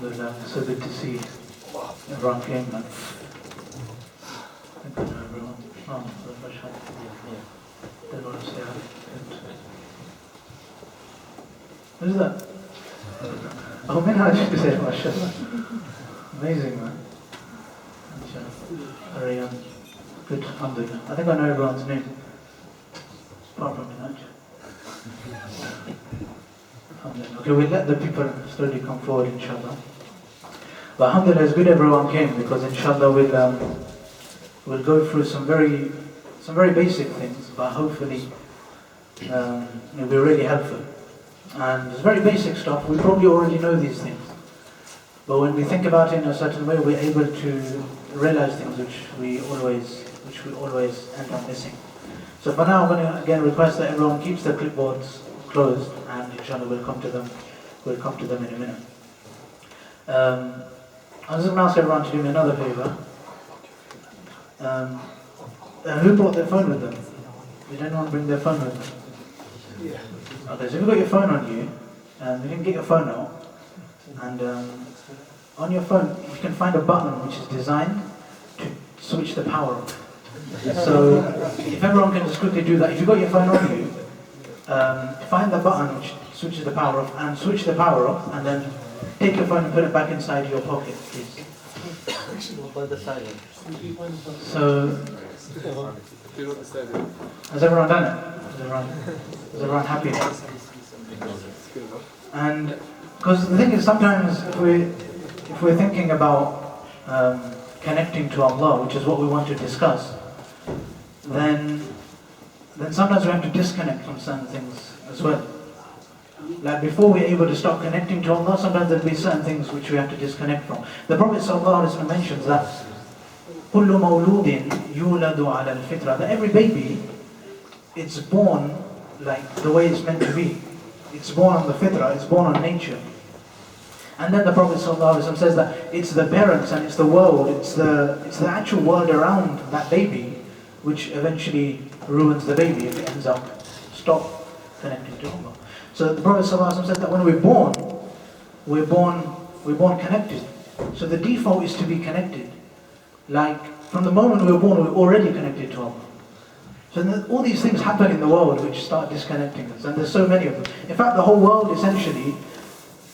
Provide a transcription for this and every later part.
Alhamdulillah, it's so good to see everyone came, man. Thank you, everyone. Oh, so much help. Don't want to say hi. Who's that? Oh, Minhaj, you said, mashallah. Amazing, man. Very good, alhamdulillah. I think I know everyone's name, apart from Minhaj. Okay, we'll let the people slowly come forward, inshallah. But alhamdulillah, it's good everyone came, because inshallah we'll go through some very basic things, but hopefully it'll be really helpful. And it's very basic stuff, we probably already know these things. But when we think about it in a certain way, we're able to realize things which we always end up missing. So for now, I'm going to again request that everyone keeps their clipboards closed, and inshallah we'll come to them in a minute. I was going to ask everyone to do me another favor. Who brought their phone with them? Did anyone bring their phone with them? Yeah. Okay, so if you've got your phone on you, you can get your phone out, and on your phone you can find a button which is designed to switch the power off. So if everyone can just quickly do that, if you've got your phone on you, find the button which switches the power off, and switch the power off, and then take your phone and put it back inside your pocket, please. So, has everyone done it? Is everyone happy? And because the thing is, sometimes if we're thinking about connecting to Allah, which is what we want to discuss, then sometimes we have to disconnect from certain things as well. Like before we're able to start connecting to Allah, sometimes there'll be certain things which we have to disconnect from. The Prophet ﷺ mentions that كُلُّ مَوْلُودٍ يُولَدُ عَلَى الْفِطْرَةِ, that every baby, it's born like the way it's meant to be. It's born on the fitrah, it's born on nature. And then the Prophet ﷺ says that it's the parents and it's the world, it's the actual world around that baby which eventually ruins the baby if it ends up stop connecting to Allah. So the Prophet ﷺ said that when we're born connected. So the default is to be connected. Like from the moment we were born, we're already connected to Allah. So all these things happen in the world which start disconnecting us, and there's so many of them. In fact, the whole world essentially,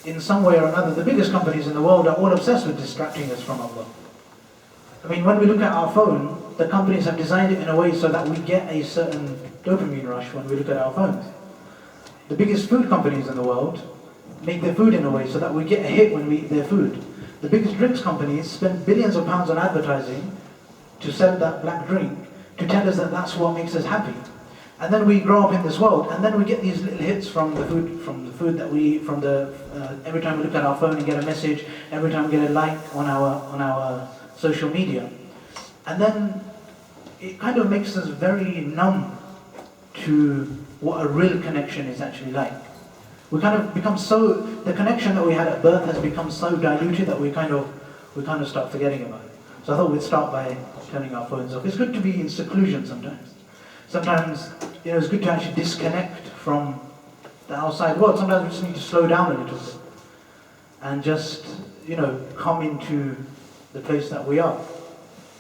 in some way or another, the biggest companies in the world are all obsessed with distracting us from Allah. I mean, when we look at our phone, the companies have designed it in a way so that we get a certain dopamine rush when we look at our phones. The biggest food companies in the world make their food in a way so that we get a hit when we eat their food. The biggest drinks companies spend billions of pounds on advertising to sell that black drink, to tell us that that's what makes us happy. And then we grow up in this world, and then we get these little hits from the food that we eat, every time we look at our phone and get a message, every time we get a like on our social media. And then it kind of makes us very numb to what a real connection is actually like. We kind of become the connection that we had at birth has become so diluted that we kind of start forgetting about it. So I thought we'd start by turning our phones off. It's good to be in seclusion sometimes. Sometimes, it's good to actually disconnect from the outside world. Sometimes we just need to slow down a little bit and just, come into the place that we are.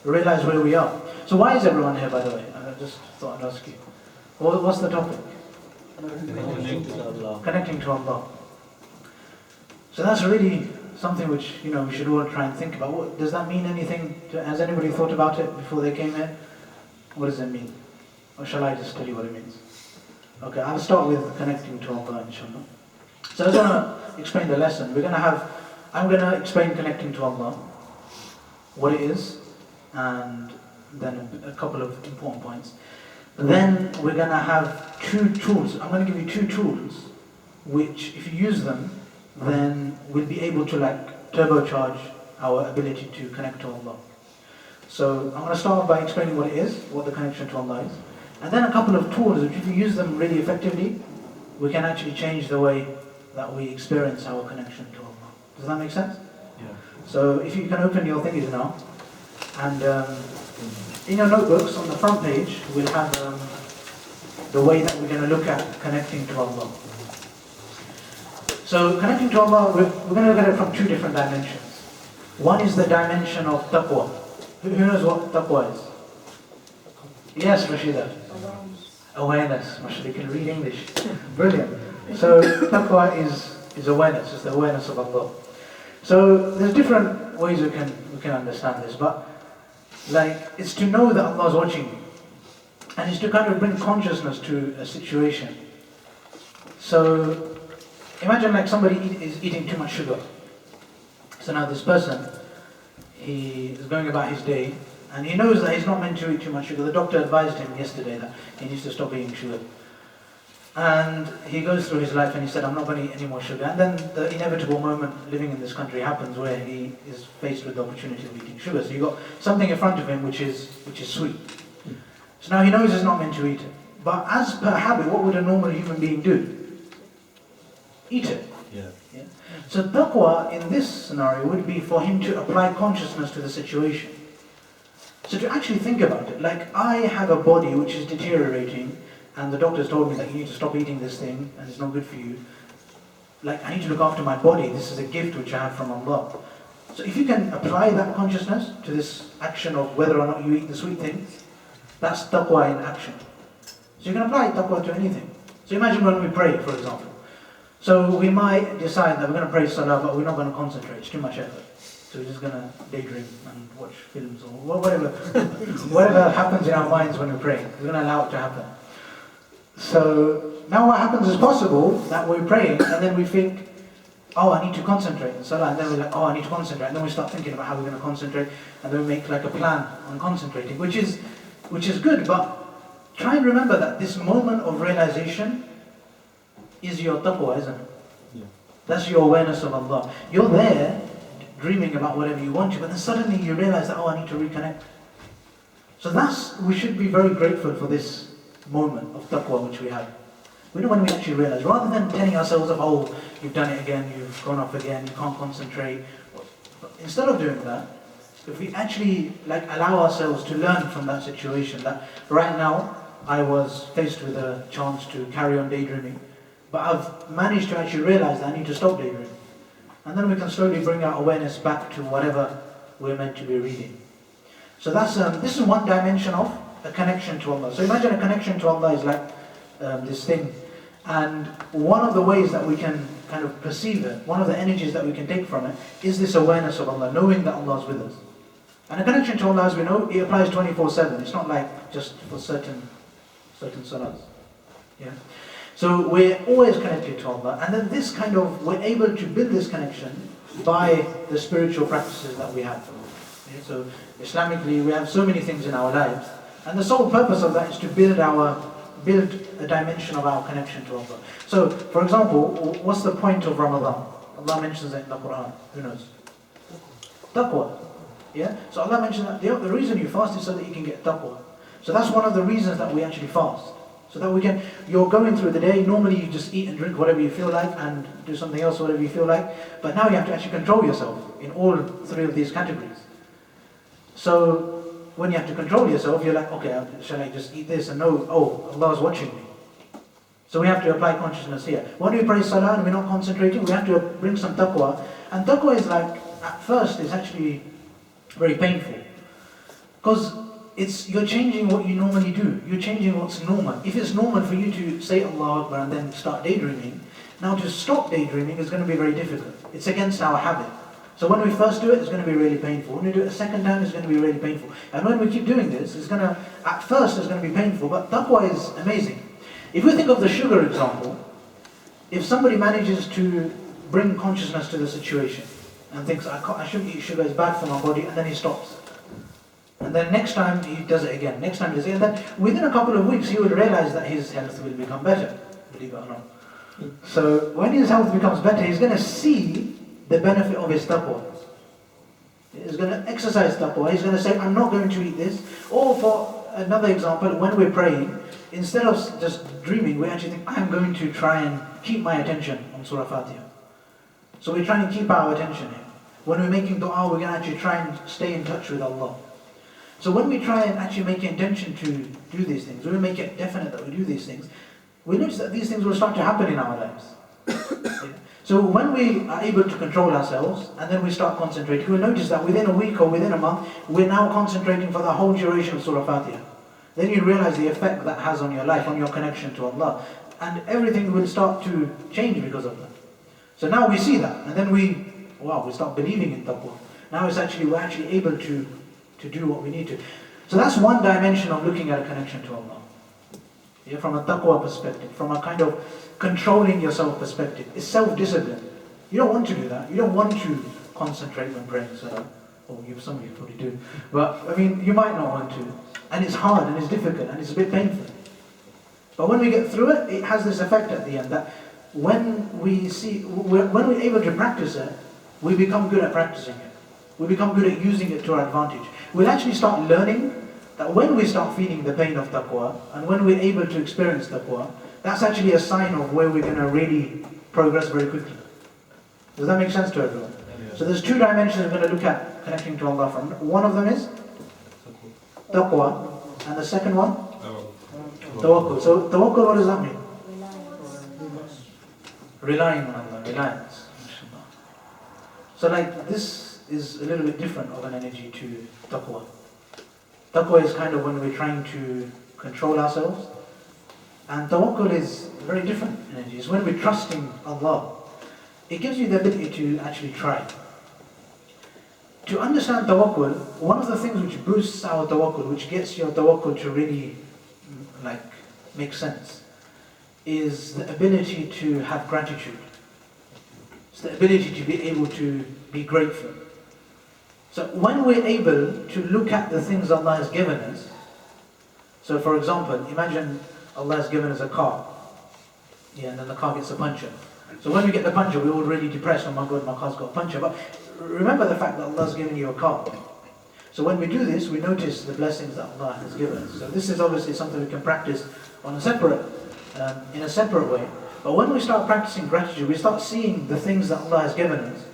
Realize where we are. So why is everyone here, by the way? I just thought I'd ask you. What's the topic? Connecting to Allah. So that's really something which, we should all try and think about. Does that mean anything? Has anybody thought about it before they came here? What does it mean? Or shall I just tell you what it means? Okay, I'll start with connecting to Allah, inshallah. So I just want to explain the lesson. I'm going to explain connecting to Allah, what it is, and then a couple of important points. Then we're going to have two tools. I'm going to give you two tools, which if you use them, then we'll be able to turbocharge our ability to connect to Allah. So I'm going to start by explaining what it is, what the connection to Allah is. And then a couple of tools, which if you use them really effectively, we can actually change the way that we experience our connection to Allah. Does that make sense? Yeah. So if you can open your thingies now, and in your notebooks on the front page, we'll have the way that we're going to look at connecting to Allah. So connecting to Allah, we're going to look at it from two different dimensions. One is the dimension of taqwa. Who knows what taqwa is? Yes, Rashida. Awareness. Mashallah, you can read English. Brilliant. So taqwa is awareness. It's the awareness of Allah. So there's different ways we can understand this, but like it's to know that Allah is watching you, and it's to kind of bring consciousness to a situation. So imagine like somebody is eating too much sugar. So now this person, he is going about his day, and he knows that he's not meant to eat too much sugar. The doctor advised him yesterday that he needs to stop eating sugar. And he goes through his life and he said, I'm not going to eat any more sugar. And then the inevitable moment living in this country happens where he is faced with the opportunity of eating sugar. So you've got something in front of him which is sweet. So now he knows he's not meant to eat it. But as per habit, what would a normal human being do? Eat it. Yeah. So taqwa in this scenario would be for him to apply consciousness to the situation. So to actually think about it, like I have a body which is deteriorating, and the doctors told me that you need to stop eating this thing and it's not good for you. Like I need to look after my body. This is a gift which I have from Allah. So if you can apply that consciousness to this action of whether or not you eat the sweet thing, that's taqwa in action. So you can apply taqwa to anything. So imagine when we pray, for example. So we might decide that we're going to pray salah, but we're not going to concentrate. It's too much effort. So we're just going to daydream and watch films or whatever. Whatever happens in our minds when we pray, we're going to allow it to happen. So now what happens is possible that we're praying and then we think, oh, I need to concentrate in salah, and then we're like, oh, I need to concentrate, and then we start thinking about how we're going to concentrate, and then we make like a plan on concentrating, which is good, but try and remember that this moment of realization is your taqwa, isn't it? Yeah. That's your awareness of Allah. You're there dreaming about whatever you want to, but then suddenly you realize that, oh, I need to reconnect. So we should be very grateful for this moment of taqwa which we have. We know when we actually realize, rather than telling ourselves, oh, you've done it again, you've gone off again, you can't concentrate. But instead of doing that, if we actually allow ourselves to learn from that situation, that right now I was faced with a chance to carry on daydreaming, but I've managed to actually realize that I need to stop daydreaming. And then we can slowly bring our awareness back to whatever we're meant to be reading. So this is one dimension of a connection to Allah. So imagine a connection to Allah is like this thing. And one of the ways that we can kind of perceive it, one of the energies that we can take from it, is this awareness of Allah, knowing that Allah is with us. And a connection to Allah, as we know, it applies 24/7. It's not like just for certain salahs. Yeah. So we're always connected to Allah, and then we're able to build this connection by the spiritual practices that we have. Yeah? So Islamically, we have so many things in our lives, and the sole purpose of that is to build a dimension of our connection to Allah. So, for example, what's the point of Ramadan? Allah mentions it in the Quran. Who knows? Taqwa. Yeah? So Allah mentions that the reason you fast is so that you can get taqwa. So that's one of the reasons that we actually fast. So that you're going through the day, normally you just eat and drink whatever you feel like and do something else whatever you feel like. But now you have to actually control yourself in all three of these categories. So when you have to control yourself, you're like, okay, shall I just eat this and know, oh, Allah is watching me. So we have to apply consciousness here. When we pray salah and we're not concentrating, we have to bring some taqwa. And taqwa is at first, it's actually very painful. Because you're changing what you normally do. You're changing what's normal. If it's normal for you to say Allah Akbar and then start daydreaming, now to stop daydreaming is going to be very difficult. It's against our habit. So when we first do it, it's going to be really painful. When we do it a second time, it's going to be really painful. And when we keep doing this, at first it's going to be painful, but taqwa is amazing. If we think of the sugar example, if somebody manages to bring consciousness to the situation and thinks, I shouldn't eat sugar, it's bad for my body, and then he stops. And then next time he does it again, next time he does it, and then within a couple of weeks he will realize that his health will become better, believe it or not. So when his health becomes better, he's going to see the benefit of his taqwa. He's going to exercise taqwa. He's going to say, I'm not going to eat this. Or for another example, when we're praying, instead of just dreaming, we actually think, I'm going to try and keep my attention on Surah Fatiha. So we're trying to keep our attention here. When we're making dua, we're going to actually try and stay in touch with Allah. So when we try and actually make intention to do these things, when we make it definite that we do these things, we notice that these things will start to happen in our lives. Yeah. So when we are able to control ourselves and then we start concentrating, we'll notice that within a week or within a month, we're now concentrating for the whole duration of Surah Fatiha. Then you realize the effect that has on your life, on your connection to Allah. And everything will start to change because of that. So now we see that, and then we start believing in taqwa. Now we're actually able to do what we need to. So that's one dimension of looking at a connection to Allah. Yeah, from a taqwa perspective, from a kind of controlling yourself perspective. It's self-discipline. You don't want to do that. You don't want to concentrate when praying salah. Or some of you probably do. But I mean, you might not want to. And it's hard and it's difficult and it's a bit painful. But when we get through it, it has this effect at the end that when we're able to practice it, we become good at practicing it. We become good at using it to our advantage. We'll actually start learning that when we start feeling the pain of taqwa, and when we're able to experience taqwa, that's actually a sign of where we're going to really progress very quickly. Does that make sense to everyone? So there's two dimensions we're going to look at connecting to Allah from. One of them is taqwa, and the second one? Tawakkul. So tawakkul, what does that mean? Relying on Allah, reliance. So like this is a little bit different of an energy to taqwa. Taqwa is kind of when we're trying to control ourselves. And tawakkul is a very different energy. It's when we're trusting Allah. It gives you the ability to actually try. To understand tawakkul, one of the things which boosts our tawakkul, which gets your tawakkul to really make sense, is the ability to have gratitude. It's the ability to be able to be grateful. So when we're able to look at the things Allah has given us, so for example, imagine Allah has given us a car, and then the car gets a puncture. So when we get the puncture, we're all really depressed, oh my God, my car's got a puncture. But remember the fact that Allah's given you a car. So when we do this, we notice the blessings that Allah has given us. So this is obviously something we can practice in a separate way. But when we start practicing gratitude, we start seeing the things that Allah has given us,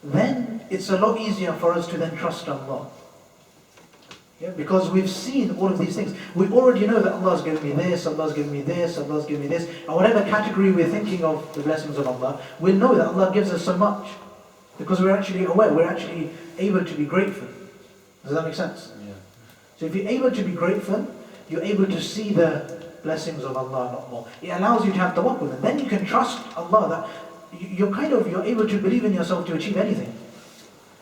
then it's a lot easier for us to then trust Allah. Yeah, because we've seen all of these things. We already know that Allah's given me this, Allah's given me this, Allah's given me this. And whatever category we're thinking of the blessings of Allah, we'll know that Allah gives us so much. Because we're actually aware, we're actually able to be grateful. Does that make sense? Yeah. So if you're able to be grateful, you're able to see the blessings of Allah a lot more. It allows you to have tawakkul, and then you can trust Allah that you're able to believe in yourself to achieve anything.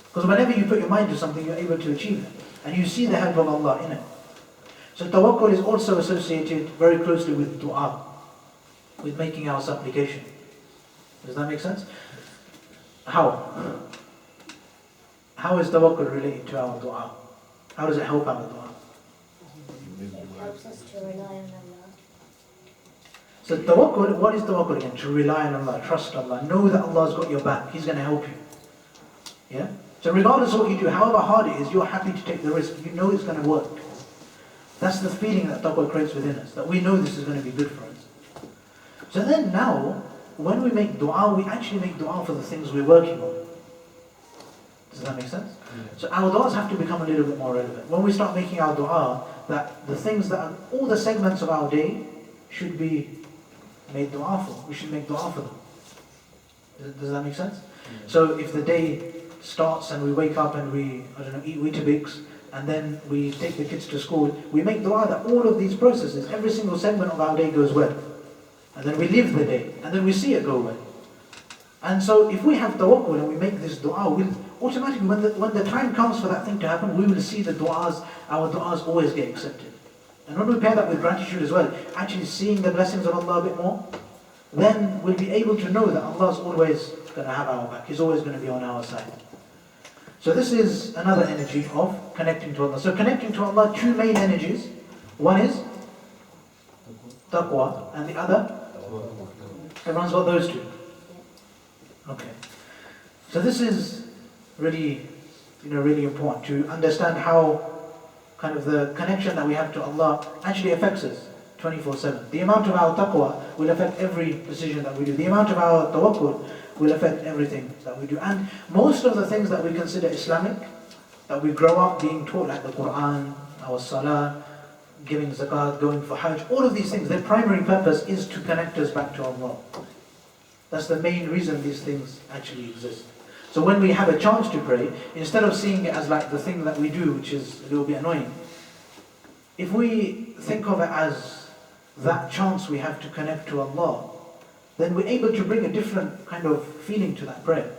Because whenever you put your mind to something, you're able to achieve it. And you see the help of Allah in it. So tawakkul is also associated very closely with dua, with making our supplication. Does that make sense? How? How is tawakkul related to our dua? How does it help our dua? It helps us to rely on Allah. So tawakkul, what is tawakkul again? To rely on Allah, trust Allah, know that Allah's got your back, He's going to help you. Yeah? So regardless of what you do, however hard it is, you're happy to take the risk. You know it's going to work. That's the feeling that taqwa creates within us, that we know this is going to be good for us. So then now, when we make dua, we actually make dua for the things we're working on. Does that make sense? Yeah. So our du'as have to become a little bit more relevant. When we start making our dua, that the things that are, all the segments of our day should be made dua for. We should make dua for them. Does that make sense? Yeah. So if the day starts and we wake up and we, eat Weetabix, and then we take the kids to school, we make dua that all of these processes, every single segment of our day goes well. And then we live the day, and then we see it go well. And so if we have tawakkul and we make this dua, we'll automatically, when the time comes for that thing to happen, we will see our du'as always get accepted. And when we pair that with gratitude as well, actually seeing the blessings of Allah a bit more, then we'll be able to know that Allah's always going to have our back. He's always going to be on our side. So this is another energy of connecting to Allah. So connecting to Allah, two main energies. One is taqwa, and the other? Everyone's got those two. Okay. So this is really, really important to understand how kind of the connection that we have to Allah actually affects us 24/7. The amount of our taqwa will affect every decision that we do. The amount of our tawakkul will affect everything that we do. And most of the things that we consider Islamic, that we grow up being taught, like the Quran, our salah, giving zakat, going for hajj, all of these things, their primary purpose is to connect us back to Allah. That's the main reason these things actually exist. So when we have a chance to pray, instead of seeing it as like the thing that we do, which is a little bit annoying, if we think of it as that chance we have to connect to Allah, then we're able to bring a different kind of feeling to that prayer.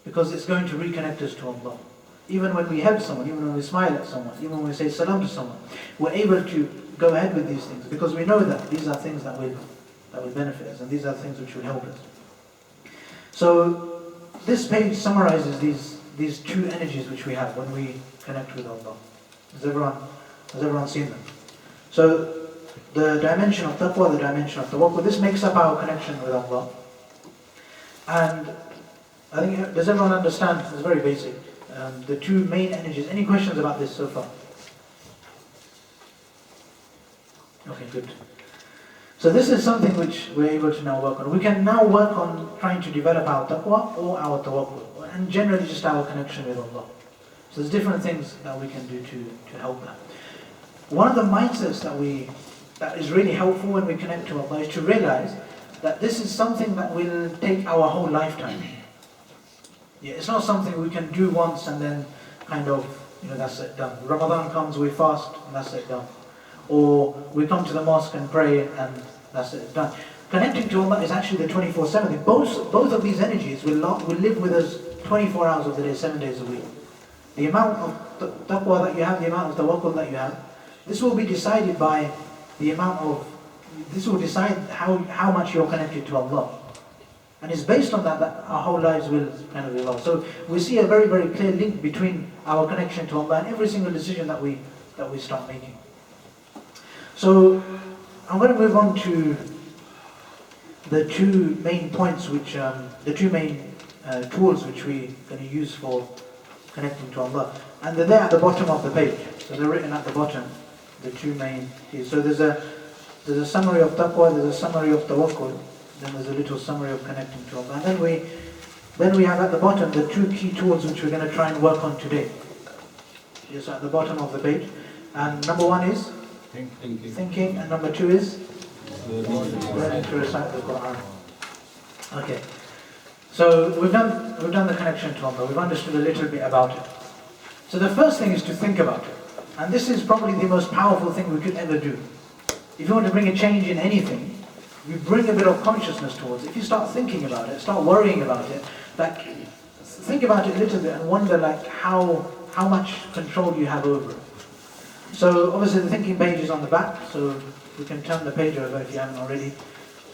Because it's going to reconnect us to Allah. Even when we help someone, even when we smile at someone, even when we say salam to someone, we're able to go ahead with these things because we know that these are things that will benefit us and these are things which will help us. So this page summarizes these two energies which we have when we connect with Allah. Has everyone seen them? So the dimension of taqwa, the dimension of tawakkul, this makes up our connection with Allah. And I think, does everyone understand? It's very basic. The two main energies. Any questions about this so far? Okay, good. So this is something which we're able to now work on. We can now work on trying to develop our taqwa or our tawakkul, and generally just our connection with Allah. So there's different things that we can do to help that. One of the mindsets that is really helpful when we connect to Allah is to realize that this is something that will take our whole lifetime. Yeah, it's not something we can do once and then kind of, that's it, done. Ramadan comes, we fast, and that's it, done. Or we come to the mosque and pray, and that's it, done. Connecting to Allah is actually the 24/7. Both of these energies will live with us 24 hours of the day, 7 days a week. The amount of taqwa that you have, the amount of tawakkul that you have, this will be decided by this will decide how much you're connected to Allah. And it's based on that our whole lives will kind of evolve. So we see a very, very clear link between our connection to Allah and every single decision that we start making. So I'm going to move on to the two main points, the two main tools which we're going to use for connecting to Allah. And they're there at the bottom of the page. So they're written at the bottom, the two main keys. So there's a summary of taqwa, there's a summary of tawakkul, then there's a little summary of connecting to Allah. And then we have at the bottom the two key tools which we're going to try and work on today. Yes, at the bottom of the page. And number one is thinking, and number two is learning to recite the Quran. Okay. So we've done the connection to Allah. We've understood a little bit about it. So the first thing is to think about it. And this is probably the most powerful thing we could ever do. If you want to bring a change in anything, you bring a bit of consciousness towards it. If you start thinking about it, start worrying about it, think about it a little bit and wonder how much control you have over it. So obviously the thinking page is on the back, so we can turn the page over if you haven't already.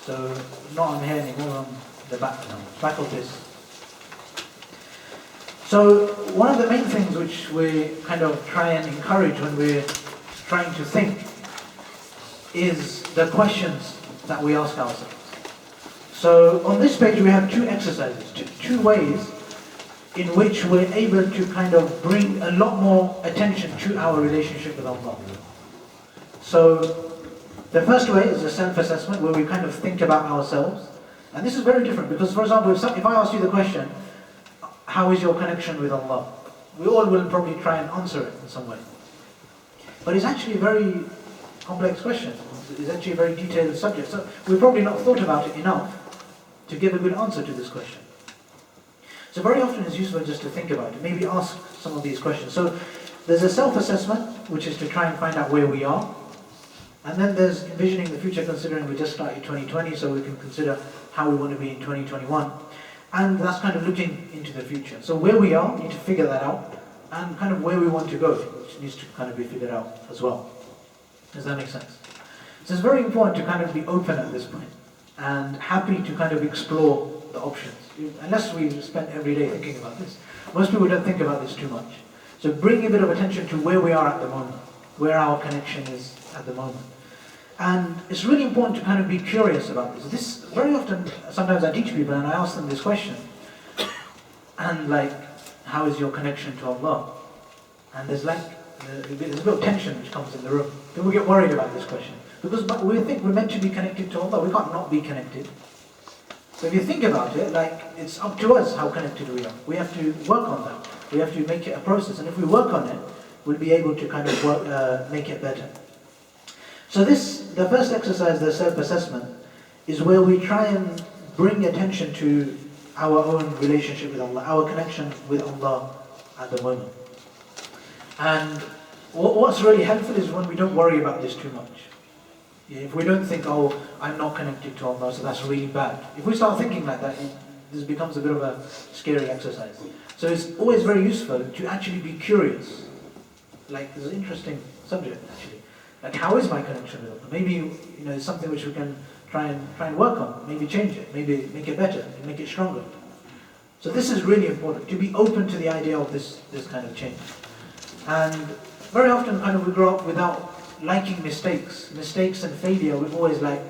So not on here anymore, on the back of this. So one of the main things which we kind of try and encourage when we're trying to think is the questions that we ask ourselves. So on this page we have two exercises, two ways in which we're able to kind of bring a lot more attention to our relationship with Allah. So the first way is a self-assessment where we kind of think about ourselves. And this is very different because, for example, if I ask you the question, how is your connection with Allah? We all will probably try and answer it in some way. But it's actually a very complex question. It's actually a very detailed subject. So we've probably not thought about it enough to give a good answer to this question. So very often it's useful just to think about it. Maybe ask some of these questions. So there's a self-assessment, which is to try and find out where we are. And then there's envisioning the future, considering we just started 2020, so we can consider how we want to be in 2021. And that's kind of looking into the future. So where we are, we need to figure that out, and kind of where we want to go, which needs to kind of be figured out as well. Does that make sense? So it's very important to kind of be open at this point, and happy to kind of explore the options. Unless we spend every day thinking about this. Most people don't think about this too much. So bring a bit of attention to where we are at the moment, where our connection is at the moment. And it's really important to kind of be curious about this. This very often, sometimes I teach people and I ask them this question. And how is your connection to Allah? And there's a bit of tension which comes in the room. People get worried about this question. Because we think we're meant to be connected to Allah. We can't not be connected. So if you think about it, it's up to us how connected we are. We have to work on that. We have to make it a process. And if we work on it, we'll be able to kind of make it better. So the first exercise, the self-assessment, is where we try and bring attention to our own relationship with Allah, our connection with Allah at the moment. And what's really helpful is when we don't worry about this too much. Yeah, if we don't think, oh, I'm not connected to Allah, so that's really bad. If we start thinking like that, this becomes a bit of a scary exercise. So it's always very useful to actually be curious. Like, this is an interesting subject, actually. Like, how is my connection with Allah? Maybe, it's something which we can try and work on. Maybe change it. Maybe make it better. Make it stronger. So this is really important, to be open to the idea of this kind of change. And very often, we grow up without liking mistakes and failure. We're always like,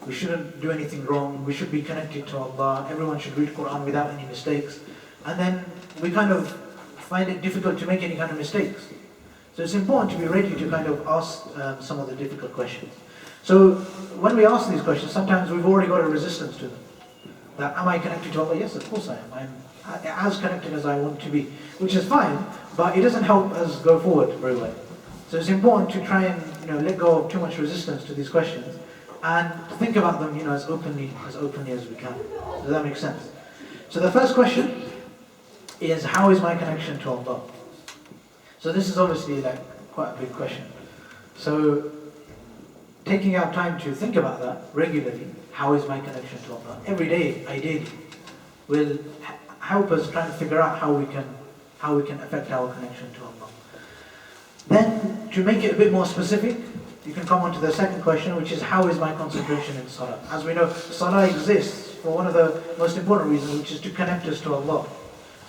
we shouldn't do anything wrong. We should be connected to Allah. Everyone should read Quran without any mistakes. And then we find it difficult to make any kind of mistakes. So it's important to be ready to ask some of the difficult questions. So when we ask these questions, sometimes we've already got a resistance to them. That, am I connected to Allah? Yes, of course I am. I'm as connected as I want to be, which is fine, but it doesn't help us go forward very well. So it's important to try and let go of too much resistance to these questions and think about them as openly as we can. Does that make sense? So the first question is, how is my connection to Allah? So this is obviously quite a big question. So taking our time to think about that regularly, how is my connection to Allah? Every day, ideally, will help us try and figure out how we can affect our connection to Allah. Then, to make it a bit more specific, you can come on to the second question, which is, how is my concentration in Salah? As we know, Salah exists for one of the most important reasons, which is to connect us to Allah.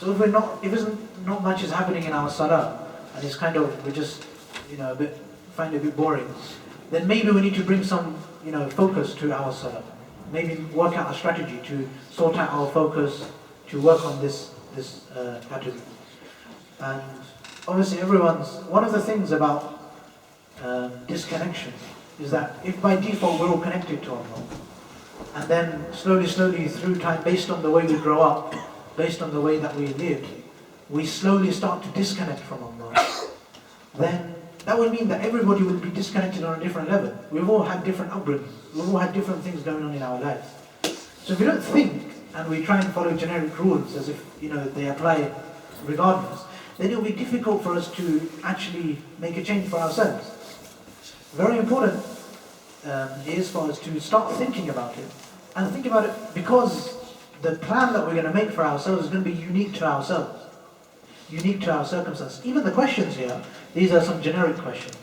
So if not much is happening in our Salah, and it's we just find it a bit boring, then maybe we need to bring some focus to our Salah. Maybe work out a strategy to sort out our focus, to work on this category. And obviously one of the things about disconnection is that if by default we're all connected to Allah, and then slowly through time, based on the way we grow up, based on the way that we live, we slowly start to disconnect from Allah, then that would mean that everybody will be disconnected on a different level. We've all had different upbringings. We've all had different things going on in our lives. So if we don't think, and we try and follow generic rules as if they apply regardless, then it will be difficult for us to actually make a change for ourselves. Very important is for us to start thinking about it, and think about it because the plan that we're going to make for ourselves is going to be unique to ourselves, unique to our circumstances. Even the questions here, these are some generic questions,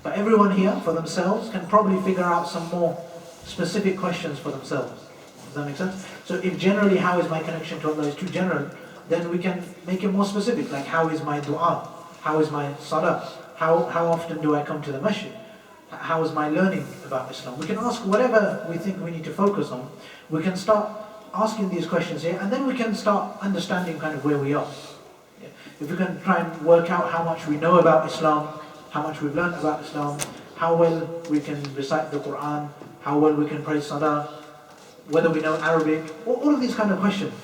but everyone here for themselves can probably figure out some more specific questions for themselves. Does that make sense? So if generally, how is my connection to Allah is too general, then we can make it more specific, like how is my dua, how is my salah, how often do I come to the masjid, how is my learning about Islam. We can ask whatever we think we need to focus on. We can start asking these questions here, and then we can start understanding where we are. Yeah. If we can try and work out how much we know about Islam, how much we've learned about Islam, how well we can recite the Quran, how well we can pray salah, whether we know Arabic, all of these kind of questions.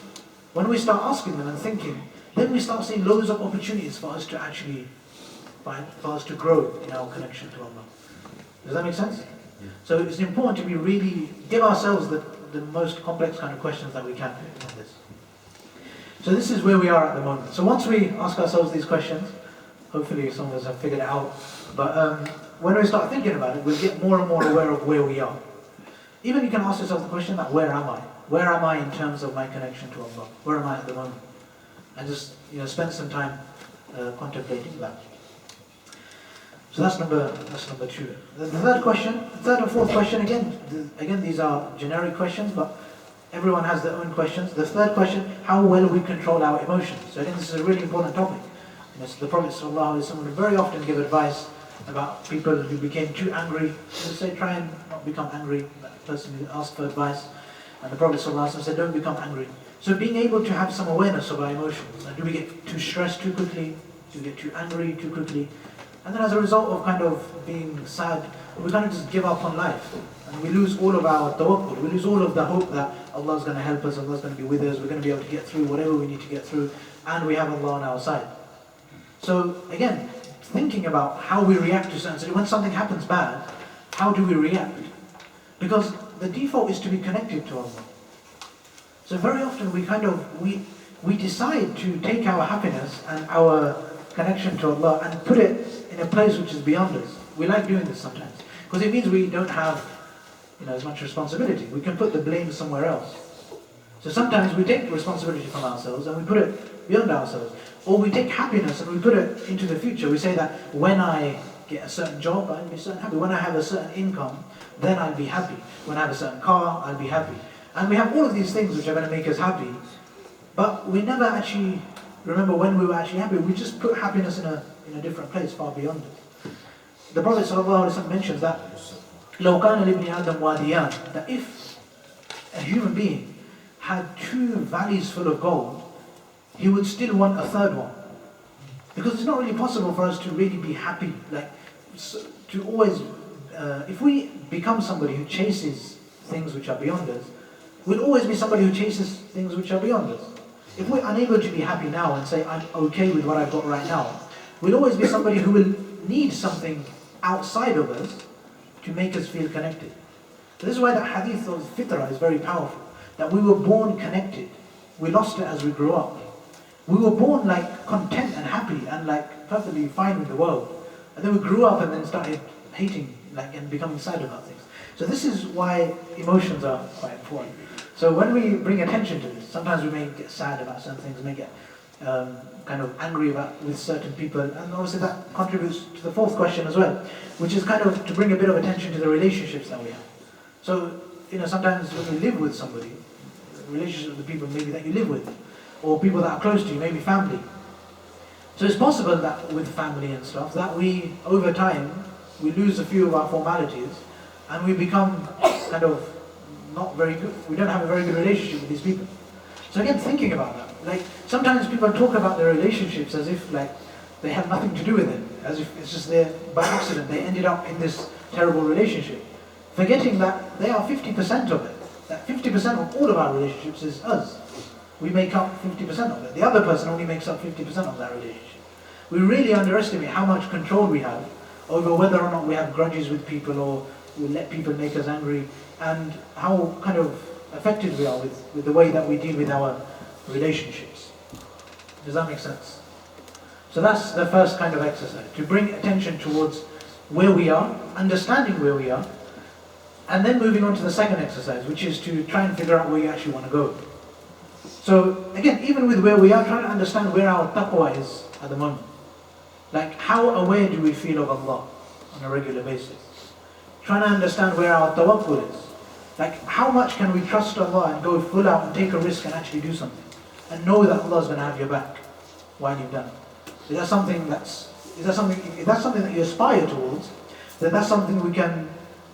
When we start asking them and thinking, then we start seeing loads of opportunities for us to actually grow in our connection to Allah. Does that make sense? Yeah. So it's important to give ourselves the most complex kind of questions that we can on this. So this is where we are at the moment. So once we ask ourselves these questions, hopefully some of us have figured it out, but when we start thinking about it, we'll get more and more aware of where we are. Even you can ask yourself the question that, where am I? Where am I in terms of my connection to Allah? Where am I at the moment? And just spend some time contemplating that. So that's number two. The third and fourth question, again these are generic questions, but everyone has their own questions. The third question, how well we control our emotions. So I think this is a really important topic. The Prophet ﷺ would very often give advice about people who became too angry. He would say, try and not become angry. That person who asked for advice. And the Prophet ﷺ said, don't become angry. So being able to have some awareness of our emotions. And do we get too stressed too quickly? Do we get too angry too quickly? And then as a result of being sad, we just give up on life. And we lose all of our tawakkul. We lose all of the hope that Allah is going to help us, Allah is going to be with us, we're going to be able to get through whatever we need to get through, and we have Allah on our side. So again, thinking about how we react to certain situations. When something happens bad, how do we react? Because the default is to be connected to Allah. So very often we decide to take our happiness and our connection to Allah and put it in a place which is beyond us. We like doing this sometimes because it means we don't have as much responsibility. We can put the blame somewhere else. So sometimes we take responsibility from ourselves and we put it beyond ourselves. Or we take happiness and we put it into the future. We say that when I get a certain job, I'll be certain happy. When I have a certain income, then I'll be happy. When I have a certain car, I'll be happy. And we have all of these things which are going to make us happy, but we never actually remember when we were actually happy. We just put happiness in a different place, far beyond it. The Prophet ﷺ mentions that لو كان لابن آدم واديان, that if a human being had 2 valleys full of gold, he would still want a third one. Because it's not really possible for us to really be happy, to always, if we become somebody who chases things which are beyond us, we'll always be somebody who chases things which are beyond us. If we're unable to be happy now and say, I'm okay with what I've got right now, we'll always be somebody who will need something outside of us to make us feel connected. So this is why the hadith of fitrah is very powerful. That we were born connected. We lost it as we grew up. We were born content and happy and perfectly fine with the world. And then we grew up and then started hating and becoming sad about things. So this is why emotions are quite important. So when we bring attention to this, sometimes we may get sad about certain things, may get kind of angry with certain people, and obviously that contributes to the 4th question as well, which is kind of to bring a bit of attention to the relationships that we have. So, sometimes when you live with somebody, relationships with the people maybe that you live with, or people that are close to you, maybe family. So it's possible that with family and stuff, that we, over time, we lose a few of our formalities, and we become kind of not very good, we don't have a very good relationship with these people. So again, thinking about that, sometimes people talk about their relationships as if they have nothing to do with it, as if it's just there by accident, they ended up in this terrible relationship, forgetting that they are 50% of it, that 50% of all of our relationships is us. We make up 50% of it, the other person only makes up 50% of that relationship. We really underestimate how much control we have over whether or not we have grudges with people or we let people make us angry, and how kind of affected we are with the way that we deal with our relationships. Does that make sense? So that's the first kind of exercise, to bring attention towards where we are, understanding where we are, and then moving on to the second exercise, which is to try and figure out where you actually want to go. So again, even with where we are, trying to understand where our taqwa is at the moment. How aware do we feel of Allah on a regular basis? Trying to understand where our tawakkul is. How much can we trust Allah and go full out and take a risk and actually do something? And know that Allah is going to have your back while you've done it. Is that something if that's something that you aspire towards, then that's something we can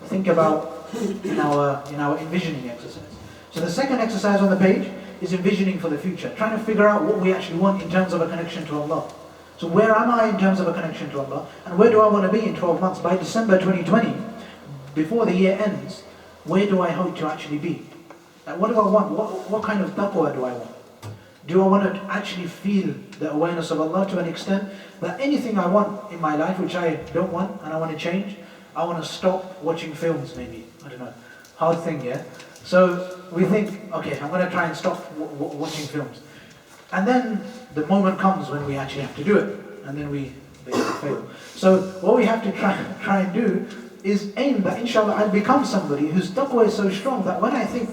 think about in our envisioning exercise. So the second exercise on the page is envisioning for the future, trying to figure out what we actually want in terms of a connection to Allah. So where am I in terms of a connection to Allah, and where do I want to be in 12 months? By December 2020, before the year ends, where do I hope to actually be? What do I want? What kind of taqwa do I want? Do I want to actually feel the awareness of Allah to an extent that anything I want in my life which I don't want and I want to change, I want to stop watching films maybe. I don't know. Hard thing, yeah? So we think, okay, I'm going to try and stop watching films. And then the moment comes when we actually have to do it. And then we basically fail. So what we have to try and do is aim that inshallah I'll become somebody whose taqwa is so strong that when I think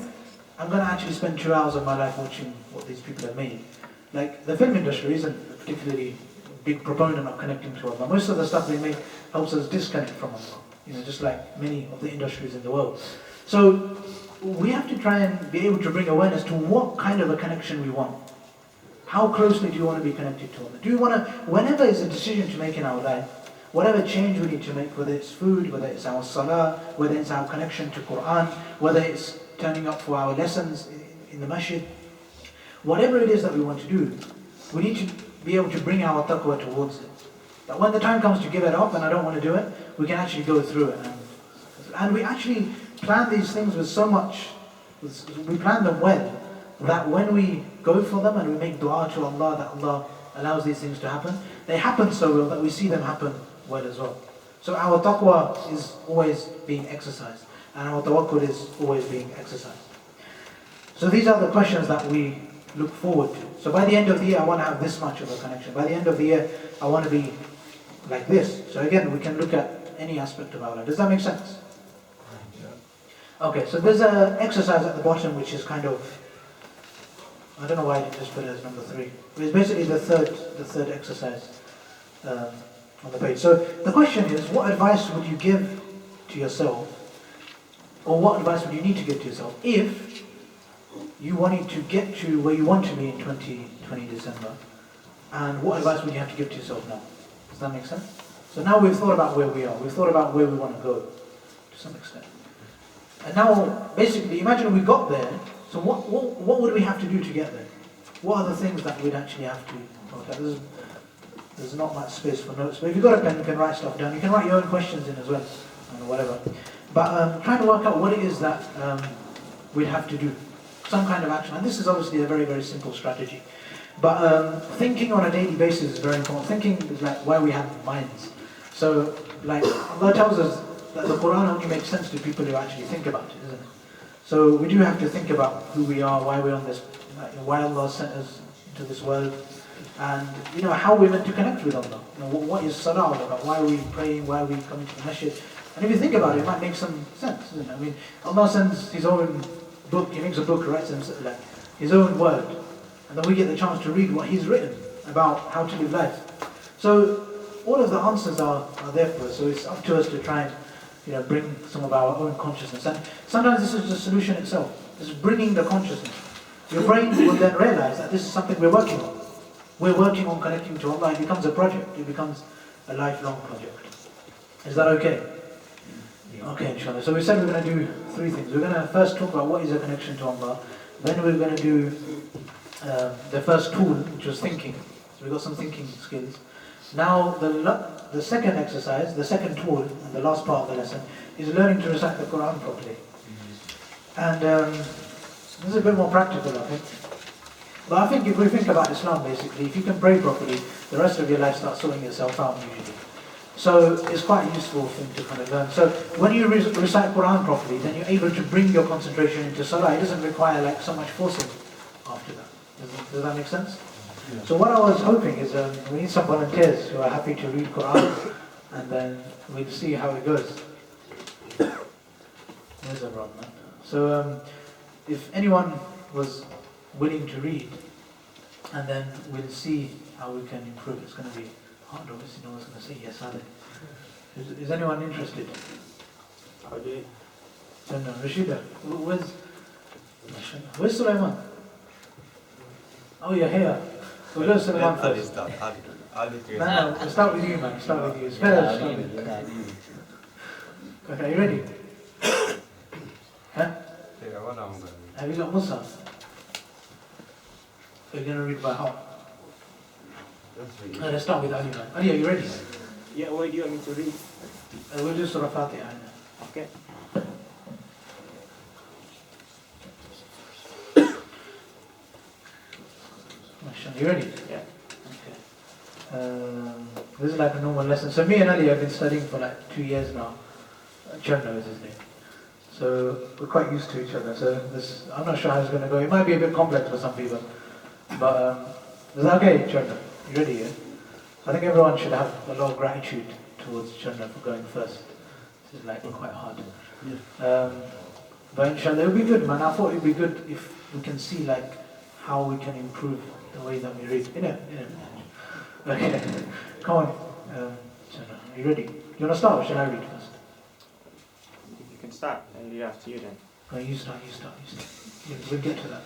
I'm going to actually spend 2 hours of my life watching what these people have made. The film industry isn't a particularly big proponent of connecting to Allah. Most of the stuff they make helps us disconnect from Allah. Just like many of the industries in the world. So we have to try and be able to bring awareness to what kind of a connection we want. How closely do you want to be connected to Allah? Do you want to, whenever it's a decision to make in our life, whatever change we need to make, whether it's food, whether it's our salah, whether it's our connection to Quran, whether it's turning up for our lessons in the masjid, whatever it is that we want to do, we need to be able to bring our taqwa towards it. That when the time comes to give it up and I don't want to do it, we can actually go through it. And we actually plan these things with so much, we plan them well, that when we go for them and we make dua to Allah, that Allah allows these things to happen, they happen so well that we see them happen well as well. So our taqwa is always being exercised, and our tawakkul is always being exercised. So these are the questions that we look forward to. So by the end of the year, I want to have this much of a connection. By the end of the year, I want to be like this. So again, we can look at any aspect of our life. Does that make sense? Okay, so there's an exercise at the bottom which is kind of, I don't know why I didn't just put it as number 3. It's basically the third exercise on the page. So the question is, what advice would you give to yourself, or what advice would you need to give to yourself if you wanted to get to where you want to be in 2020 December? And what advice would you have to give to yourself now? Does that make sense? So now we've thought about where we are. We've thought about where we want to go, to some extent. And now, basically, imagine we got there. So what would we have to do to get there? What are the things that we'd actually have to look at? There's not much space for notes. But if you've got a pen, you can write stuff down. You can write your own questions in as well, or whatever. But trying to work out what it is that we'd have to do. Some kind of action. And this is obviously a very, very simple strategy. But thinking on a daily basis is very important. Thinking is like why we have minds. So, like, Allah tells us that the Quran only makes sense to people who actually think about it, isn't it? So we do have to think about who we are, why we're on this, why Allah sent us into this world, and how we're meant to connect with Allah. What is Salah all about? Why are we praying? Why are we coming to the masjid? And if you think about it, it might make some sense, isn't it? I mean, Allah sends His own book. He makes a book, writes like His own word, and then we get the chance to read what He's written about how to live life. So all of the answers are there for us. So it's up to us to try and bring some of our own consciousness. And sometimes this is the solution itself. This is bringing the consciousness. Your brain will then realize that this is something we're working on. We're working on connecting to Allah. It becomes a project. It becomes a lifelong project. Is that okay? Yeah. Okay, inshallah. So we said we're going to do 3 things. We're going to first talk about what is a connection to Allah. Then we're going to do the first tool, which was thinking. So we've got some thinking skills. Now, the second exercise, the second tool, and the last part of the lesson, is learning to recite the Quran properly. And this is a bit more practical, I think. But I think if we think about Islam, basically, if you can pray properly, the rest of your life starts sorting itself out usually. So it's quite a useful thing to kind of learn. So when you recite Quran properly, then you're able to bring your concentration into Salah. It doesn't require like so much forcing after that. Does that make sense? Yeah. So what I was hoping is we need some volunteers who are happy to read Quran, and then we'll see how it goes. There's everyone, man. So if anyone was willing to read, and then we'll see how we can improve. It's going to be hard, obviously. No one's going to say yes, are they? Is anyone interested? I do. No, Rashida, where's Sulaiman? Oh, you're here. We'll go to Sulaiman first. I'll be here. No, we'll start with you, man. Start with you. It's better to start with you. Okay, are you ready? Huh? Yeah, what am I going to read? Have you got Musa? We're going to read by heart. Let's start with Ali, man. Ali, are you ready? Yeah, what do you want me to read? We'll do Surah Fatiha. Okay. You ready? Yeah. Okay. This is like a normal lesson. So me and Ali have been studying for like 2 years now. Channo is his name. So we're quite used to each other. So I'm not sure how it's going to go. It might be a bit complex for some people. But is that okay, Channo? You ready, yeah? I think everyone should have a lot of gratitude towards Channo for going first. This is like quite hard. Yeah. But inshallah, it'll be good, man. I thought it'd be good if we can see like how we can improve the way that we read. Okay. Come on. Channo, are you ready? You want to start or shall I read first? You can start and leave after you then. No, you start. We'll get to that.